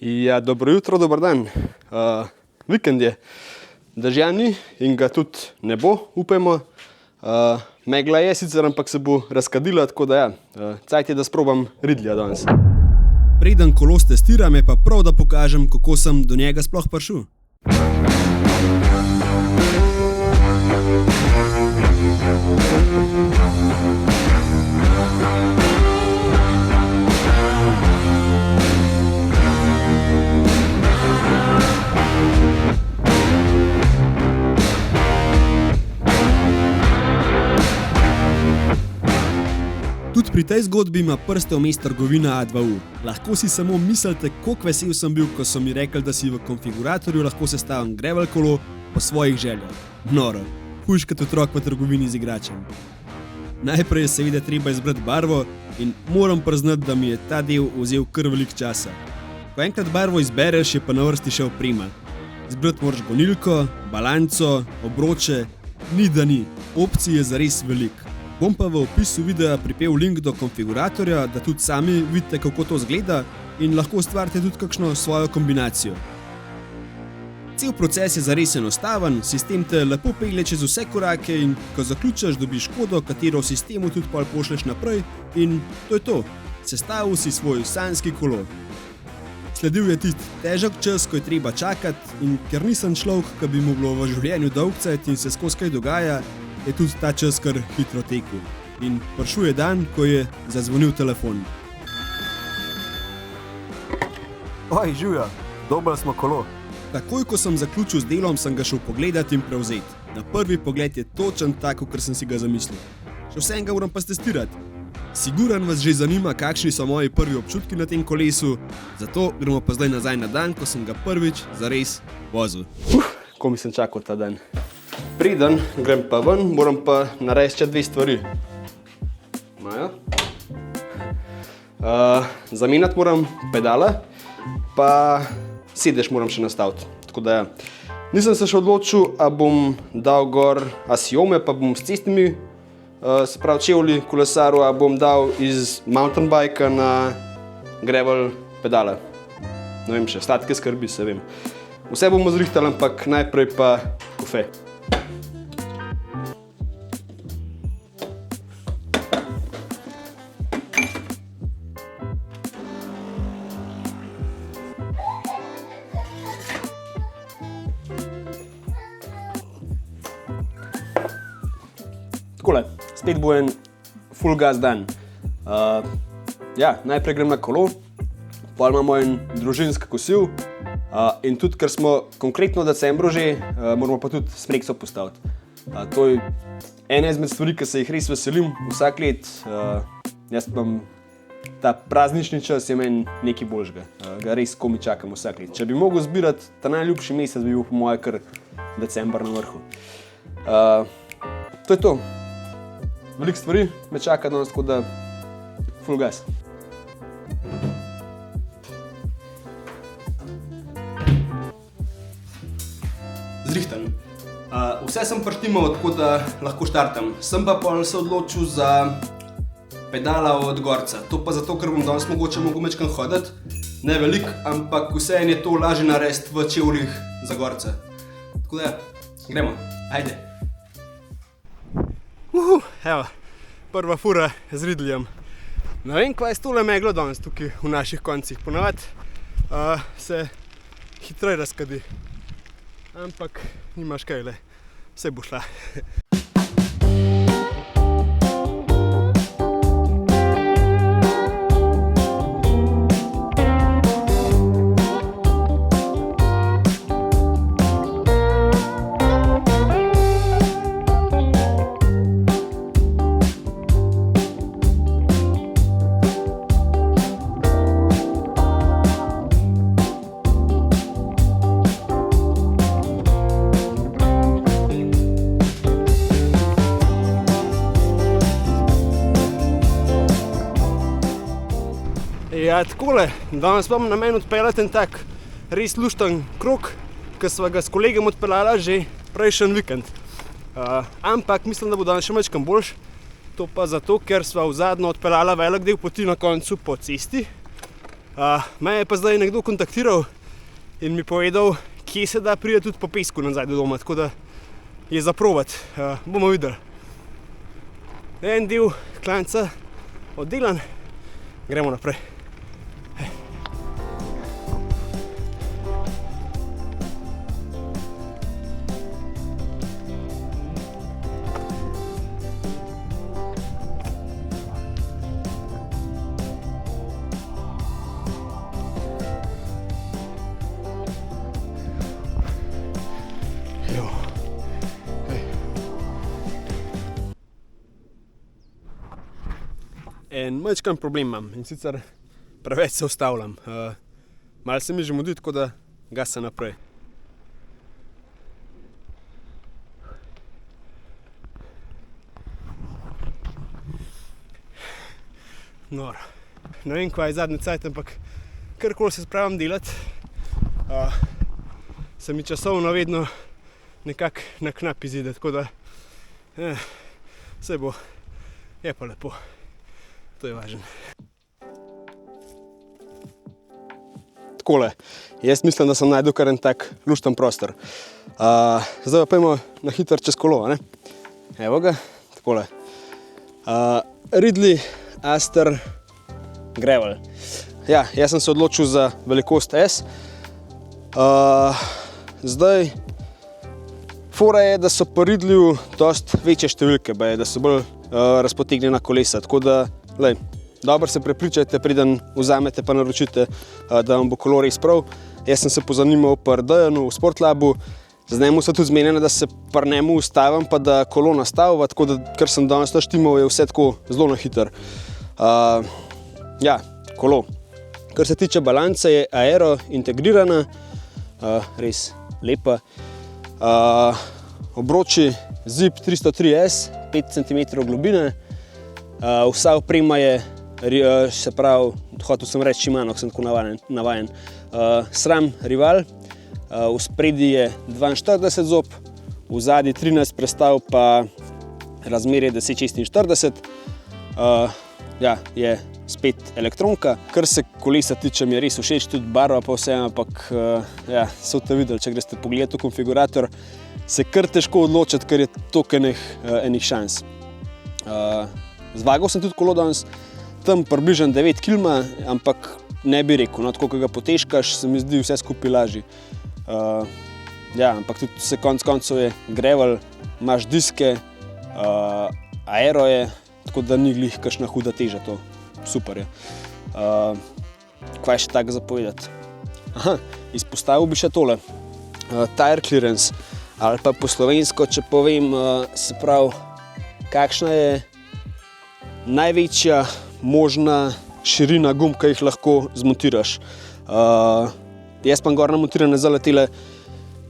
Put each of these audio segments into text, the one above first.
Ja, dobro jutro, dober dan. Vikend je, dežja ni in ga tudi ne bo, upajmo. Megla je sicer, ampak se bo razkadila, tako da ja, cajt je, da sprobam Ridleya danes. Preden kolo testiram, je pa prav, da pokažem, kako sem do njega sploh prišel. Tudi pri tej zgodbi ima prste vmes trgovina A2U. Lahko si samo mislite, koliko vesel sem bil, ko so mi rekli, da si v konfiguratorju lahko sestavim gravel kolo po svojih željah. Noro, hujš kot otrok v trgovini z igračem. Najprej je seveda treba izbrati barvo in moram priznati, da mi je ta del vzel kar veliko časa. Ko enkrat barvo izbereš, je pa na vrsti še oprema. Izbrati moraš gonilko, balanco, obroče, ni da ni, opcij je zares veliko. Bom pa v opisu videa pripel link do konfiguratorja, da tudi sami vidite, kako to izgleda in lahko ustvarite tudi kakšno svojo kombinacijo. Cel proces je zares enostaven, sistem te lepo pelje čez vse korake in ko zaključiš, dobiš kodo, katero v sistemu tudi pol pošleš naprej in to je to. Sestavil si svoj sanjski kolo. Sledil je tisti težek čas, ko je treba čakati in ker nisem človek, ki bi mu bilo v življenju dolgcajt in se skozi kaj dogaja, je tudi ta čas kar hitro tekel. In prišel je dan, ko je zazvonil telefon. Oj, živja, dobili smo kolo. Takoj, ko sem zaključil z delom, sem ga šel pogledat in prevzeti. Na prvi pogled je točen tako, kot sem si ga zamislil. Še vsem ga moram pa testirati. Siguran vas že zanima, kakšni so moji prvi občutki na tem kolesu, zato gremo pa zdaj nazaj na dan, ko sem ga prvič zares vozil. Ko mi sem čakal ta dan. Preden grem pa ven, moram pa narediti še dve stvari. Maja. Zamenjati moram pedala, pa sedež moram še nastaviti. Tako da ja. Nisem se še odločil, a bom dal gor asiome, pa bom s cestnimi, se pravi čevlji, kolesarju, a bom dal iz mountain bikea na gravel pedale. Ne vem še, sladke skrbi, se vem. Vse bomo zrihtali, ampak najprej pa kofe. Takole, spet bo en full gas dan. Ja, najprej grem na kolo, pol imamo en družinski kosil in tudi, ker smo konkretno v decembru že, moramo pa tudi smrekso postaviti. To je ena izmed stvari, ki se jih res veselim vsak let. Jaz imam ta praznični čas je meni nekaj boljšega, ga res komaj čakam vsak let. Če bi mogel zbirati ta najljubši mesec, bi bil po moje kar december na vrhu. To je to. Veliko stvari me čaka danes, tako da full gas. Zrihtan. Vse sem prištimal, tako da lahko štartam. Sem pa pol se odločil za pedala od gorca. To pa zato, ker bom danes mogoče mogel mečkam hoditi. Ne veliko, ampak vseeno je to lažje narediti v čevljih za gorca. Tako da, gremo, ajde. Evo, prva fura z Ridleyjem. Ne vem, kva je s tole meglo danes tukaj v naših koncih. Ponavadi se hitreje razkadi. Ampak nimaš kaj, le, vse bo šla. Ja, takole, danes bom namen odpeljati en tak res lušten krog, ki sva ga s kolegom odpeljala že prejšnji vikend. Ampak mislim, da bo danes še majčkeno boljš. To pa zato, ker sva v zadnjo odpeljala velik del poti na koncu po cesti. Me je pa zdaj nekdo kontaktiral in mi povedal, kje se da priti tudi po pesku nazaj do doma, tako da je za provat. Bomo videli. En del klanca oddelan, gremo naprej. En majčkan problem imam, in sicer preveč se ustavljam. Malo se mi že mudi, tako da gasa naprej. Noro. Ne vem, kva je zadnji cajt, ampak karkoli se spravim delati, se mi časovno vedno nekako na knap izide, tako da saj bo, je pa lepo. To je važno. Takole, jaz mislim, da sem najdel kar en tak lušten prostor. Zdaj pa pojmo na hitro čez kolo, ne? Evo ga, takole. Ridley Aster Gravel. Ja, jaz sem se odločil za velikost S. Zdaj, fora je, da so po Ridleyju dosti večje številke, da so bolj razpotegnjena kolesa, tako da dobro se prepričajte, preden vzamete pa naročite, da vam bo kolo res prav. Jaz sem se pozanimal pri Dejanu v Sportlabu, z njemu so tudi zmenjene, da se pri njemu ustavim pa da kolo nastavim, tako da kar sem danes naštimal, je vse tako zelo na hiter. Ja, kolo. Kar se tiče balance, je aero integrirana, res lepa. Obroči Zip 303S, 5 cm globine. Vsa oprema je, se pravi, hotel sem reči Shimano, sem tako navajen. SRAM Rival, v spredi je 42 zob, v zadnji 13 prestav pa razmerje 10:46. Ja, je spet elektronka. Kar se kolesa tiče, mi je res všeč, tudi barva pa vse, ampak ja, se boste videli, če greste pogledati v konfigurator, se kar težko odločiti, ker je toliko enih šans. Zvagal sem tudi kolo danes, tam približno 9 km, ampak ne bi rekel, tako ko ga potežkaš, se mi zdi vse skupaj lažji. Ja, ampak tudi se konec koncev je gravel, imaš diske, aero je, tako da ni glih kakšna huda teža, to super je. Kaj je še tako zapovedati? Aha, izpostavil bi še tole, tire clearance, ali pa po slovensko, če povem, se pravi, kakšna je največja možna širina gum, ki jih lahko zmontiraš. Jaz pa gor namontirane zdaj tele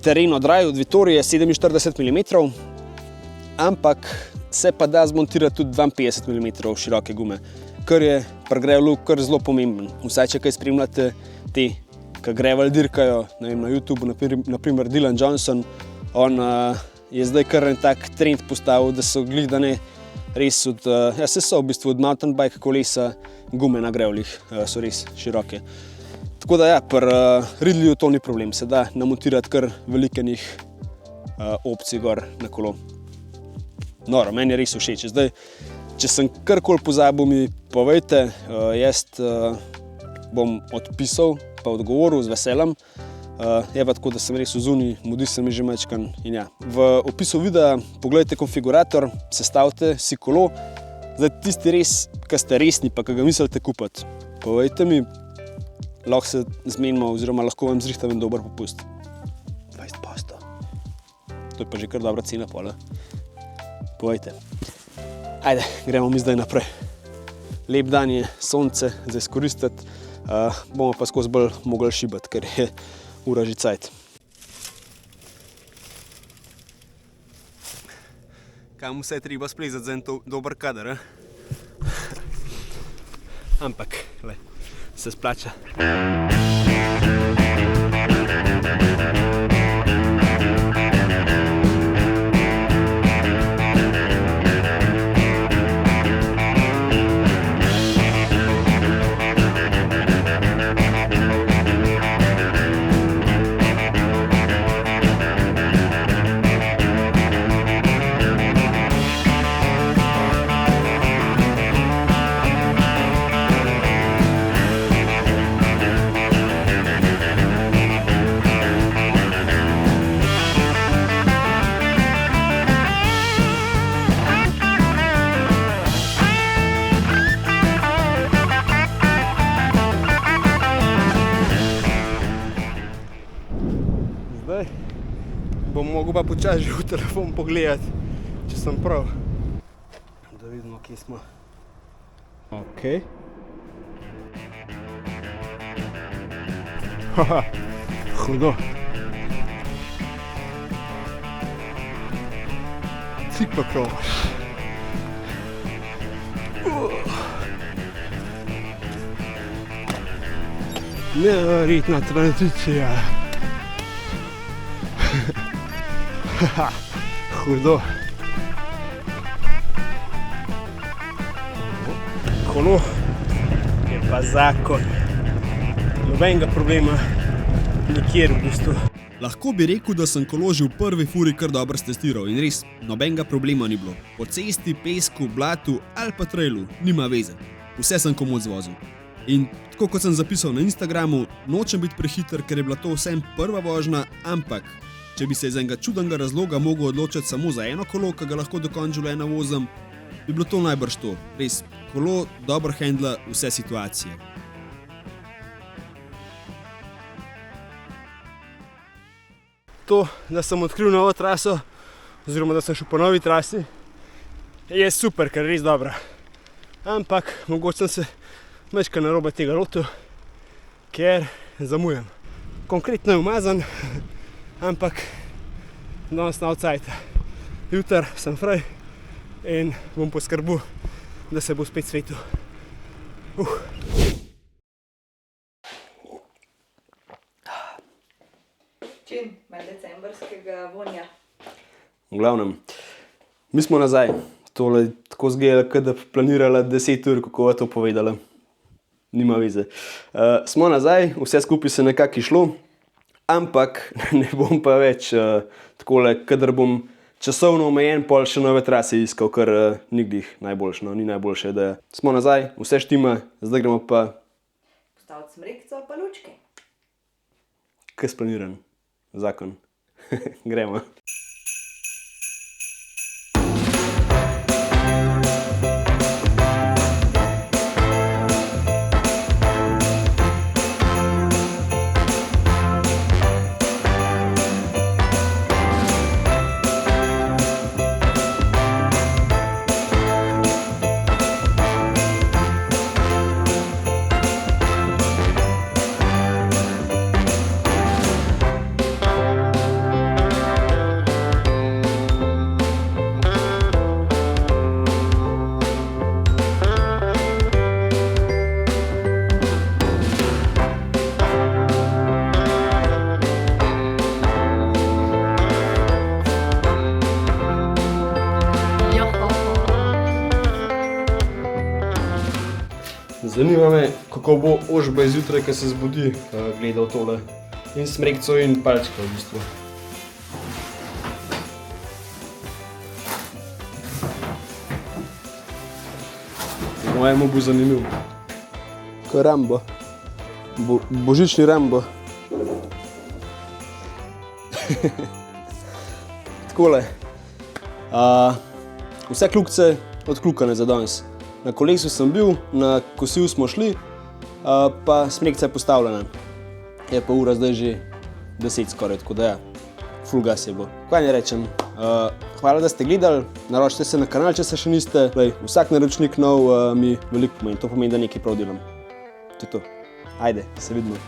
Terreno Dry od Vittorije 47 mm, ampak se pa da zmontirati tudi 52 mm široke gume, kar je pri gravelu kar zelo pomemben. Vsaj, če kaj spremljate te, ki gravel dirkajo, ne vem, na YouTube, naprimer Dylan Johnson, on je zdaj kar en tak trend postavil, da so glih, da ne res od, ja, se so v bistvu od mountain bike kolesa, gume na gravelih so res široke. Tako da ja, pri Ridleyju to ni problem, se da namontirati kar velikenih opcij gor na kolo. Noro, meni je res všeč. Zdaj, če sem karkoli pozabil, mi povejte, jaz bom odpisal pa odgovoril z veseljem. Je pa tako, da sem res vzuni, mudi se mi že majčkan in ja. V opisu videa pogledajte konfigurator, sestavite si kolo. Zdaj tisti res, ki ste resni pa ki ga mislite kupiti, povejte mi, lahko se zmenimo oziroma lahko vam zrihtam en dober popust. 20%. To je pa že kar dobra cena pola. Povejte. Ajde, gremo mi zdaj naprej. Lep dan je, sonce za izkoristiti, bomo pa skozi bolj mogli šibati, ker je ura že cajt. Kam vse treba splezati za en dober kader, ampak, se splača. Bom mogel pa počasi že v telefon pogledati, če sem prav. Da vidimo, kje smo. Ok. Haha, hudo. Cik pa prav. Neverjetna tranzicija. Hudo. Kolo je pa zakon. Nobenega problema nikjer v bistvu. Lahko bi rekel, da sem kolo že v prvi furi kar dobro stestiral in res, nobenega problema ni bilo. Po cesti, pesku, blatu ali pa trailu, nima veze. Vse sem komot zvozil. In tako kot sem zapisal na Instagramu, nočem biti prehiter, ker je bila to vsem prva vožnja, ampak če bi se iz enega čudnega razloga mogel odločiti samo za eno kolo, ki ga lahko do konca življenja vozim, bi bilo to najbrž to. Res, kolo dobro handla vse situacije. To, da sem odkril novo traso, oziroma da sem šel po novi trasi, je super, ker je res dobra. Ampak mogoče sem se majčkeno narobe tega lotil, ker zamujam. Konkretno je umazan, ampak danes na outside. Jutri sem fraj in bom poskrbel, da se bo spet svetil. Čim ima decembrskega vonja. V glavnem, mi smo nazaj. Tole tako zgleda, kot da bi planirala 10 ur, kako je to povedala. Nima veze. Smo nazaj, vse skupaj se nekako išlo, ampak ne bom pa več takole, kadar bom časovno omejen, pol še nove trase iskal, kar nikdih najboljše, no, ni najboljše, da smo nazaj, vse štima, zdaj gremo pa Postaviti smrekco pa lučke. kaj splaniran, zakon. Gremo. Zanima me, kako bo Ožba izjutraj, ko se zbudi, gledal tole. In smrekco in palčka v bistvu. Mojemu bo zanimiv. Ko je Rambo. Božični Rambo. Takole. Vse kljukice odkljukane za danes. Na kolesu sem bil, na kosil smo šli, pa smrekca je postavljena. Je pa ura zdaj že 10 skoraj, tako da ja, full gas je bo. Kaj ne rečem, hvala, da ste gledali, naročite se na kanal, če se še niste. Vsak naročnik nov mi veliko pomeni, to pomeni, da nekaj prav delam. To je to. Ajde, se vidimo.